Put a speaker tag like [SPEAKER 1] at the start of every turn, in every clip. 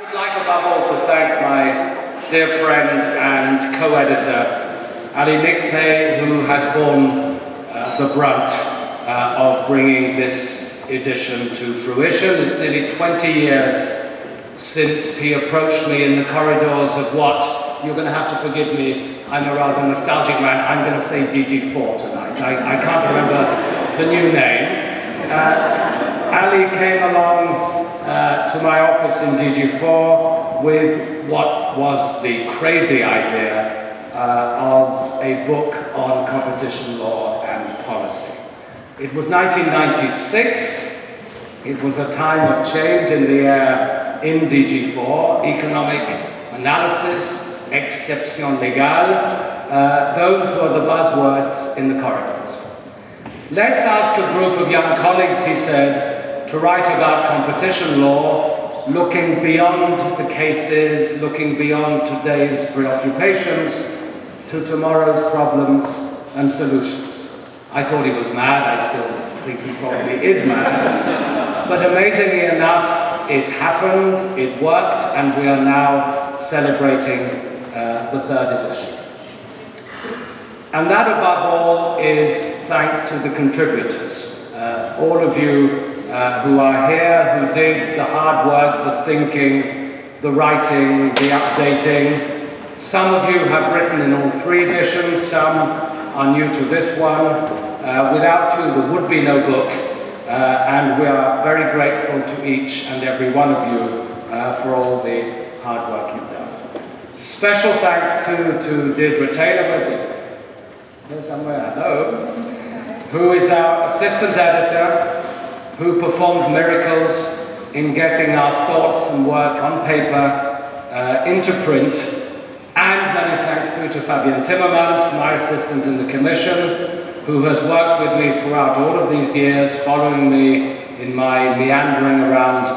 [SPEAKER 1] I'd like above all to thank my dear friend and co-editor, Ali Nikpay, who has borne the brunt of bringing this edition to fruition. It's nearly 20 years since he approached me in the corridors of what, you're going to have to forgive me, I'm a rather nostalgic man, I'm going to say DG4 tonight. I can't remember the new name. Ali came along to my office in DG4 with what was the crazy idea of a book on competition law and policy. It was 1996. It was a time of change in the air in DG4, economic analysis, exception légale. Those were the buzzwords in the corridors. Let's ask a group of young colleagues, he said, to write about competition law, looking beyond the cases, looking beyond today's preoccupations to tomorrow's problems and solutions. I thought he was mad. I still think he probably is mad. But amazingly enough, it happened, it worked, and we are now celebrating the 3rd edition. And that, above all, is thanks to the contributors. All of you who are here, who did the hard work, the thinking, the writing, the updating. Some of you have written in all 3 editions, some are new to this one. Without you, there would be no book, and we are very grateful to each and every one of you for all the hard work you've done. Special thanks to Deirdre Taylor, somewhere, hello, who is our assistant editor, who performed miracles in getting our thoughts and work on paper into print, and many thanks to Fabienne Timmermans, my assistant in the Commission, who has worked with me throughout all of these years, following me in my meandering around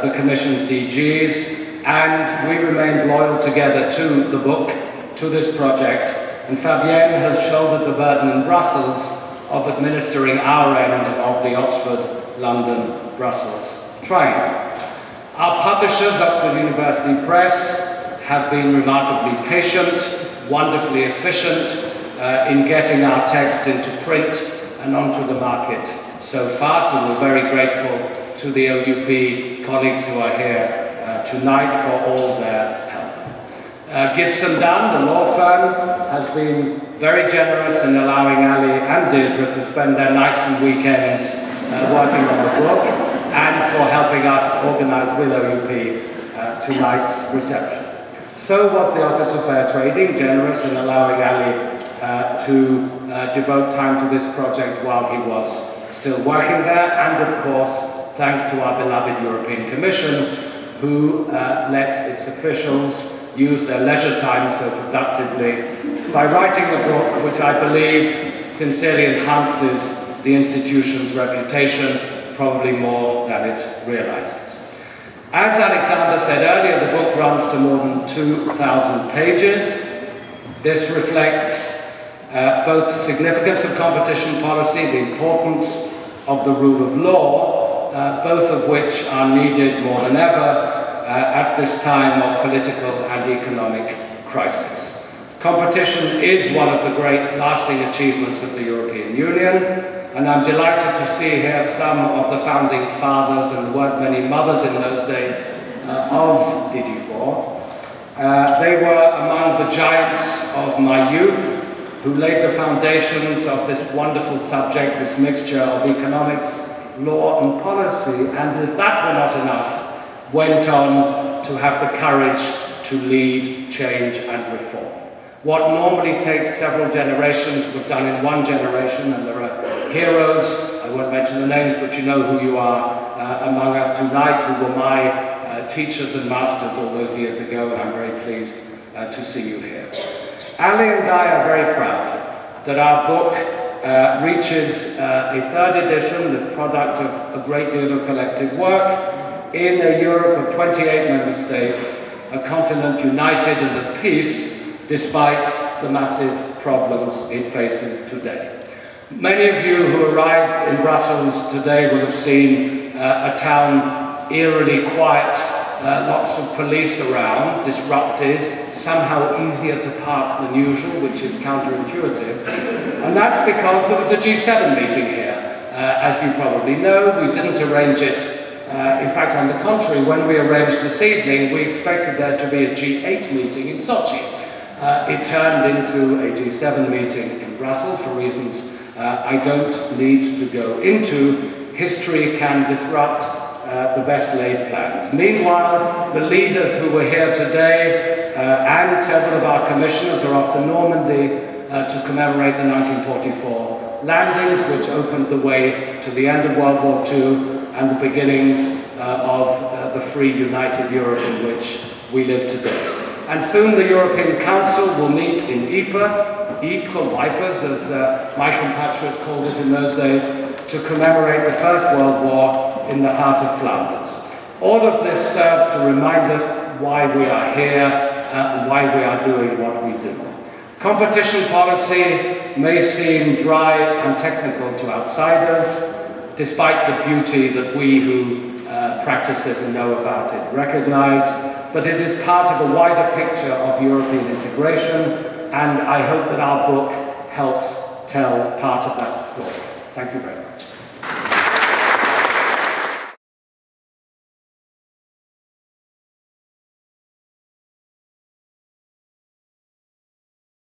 [SPEAKER 1] the Commission's DGs, and we remained loyal together to the book, to this project. And Fabienne has shouldered the burden in Brussels of administering our end of the Oxford, London, Brussels triangle. Our publishers, Oxford University Press, have been remarkably patient, wonderfully efficient in getting our text into print and onto the market so fast, and we're very grateful to the OUP colleagues who are here tonight for all their help. Gibson Dunn, the law firm, has been very generous in allowing Ali and Deirdre to spend their nights and weekends working on the book, and for helping us organise with OUP tonight's reception. So was the Office of Fair Trading, generous in allowing Ali to devote time to this project while he was still working there, and of course, thanks to our beloved European Commission, who let its officials use their leisure time so productively by writing a book which I believe sincerely enhances the institution's reputation, probably more than it realizes. As Alexander said earlier, the book runs to more than 2,000 pages. This reflects both the significance of competition policy, the importance of the rule of law, both of which are needed more than ever at this time of political and economic crisis. Competition is one of the great lasting achievements of the European Union, and I'm delighted to see here some of the founding fathers, and there weren't many mothers in those days, of DG4. They were among the giants of my youth, who laid the foundations of this wonderful subject, this mixture of economics, law and policy, and if that were not enough, went on to have the courage to lead change and reform. What normally takes several generations was done in one generation, and there are heroes, I won't mention the names, but you know who you are among us tonight, who were my teachers and masters all those years ago, and I'm very pleased to see you here. Ali and I are very proud that our book reaches a 3rd edition, the product of a great deal of collective work, in a Europe of 28 member states, a continent united and at peace despite the massive problems it faces today. Many of you who arrived in Brussels today will have seen a town eerily quiet lots of police around, disrupted, somehow easier to park than usual, which is counterintuitive. And that's because there was a G7 meeting here. As you probably know, we didn't arrange it. In fact, on the contrary, when we arranged this evening, we expected there to be a G8 meeting in Sochi. It turned into a G7 meeting in Brussels for reasons I don't need to go into. History can disrupt the best laid plans. Meanwhile, the leaders who were here today and several of our commissioners are off to Normandy to commemorate the 1944 landings, which opened the way to the end of World War II and the beginnings of the free, united Europe in which we live today. And soon the European Council will meet in Ypres, Wipers, as my compatriots called it in those days, to commemorate the First World War in the heart of Flanders. All of this serves to remind us why we are here and why we are doing what we do. Competition policy may seem dry and technical to outsiders, despite the beauty that we who practice it and know about it recognize, but it is part of a wider picture of European integration, and I hope that our book helps tell part of that story. Thank you very much.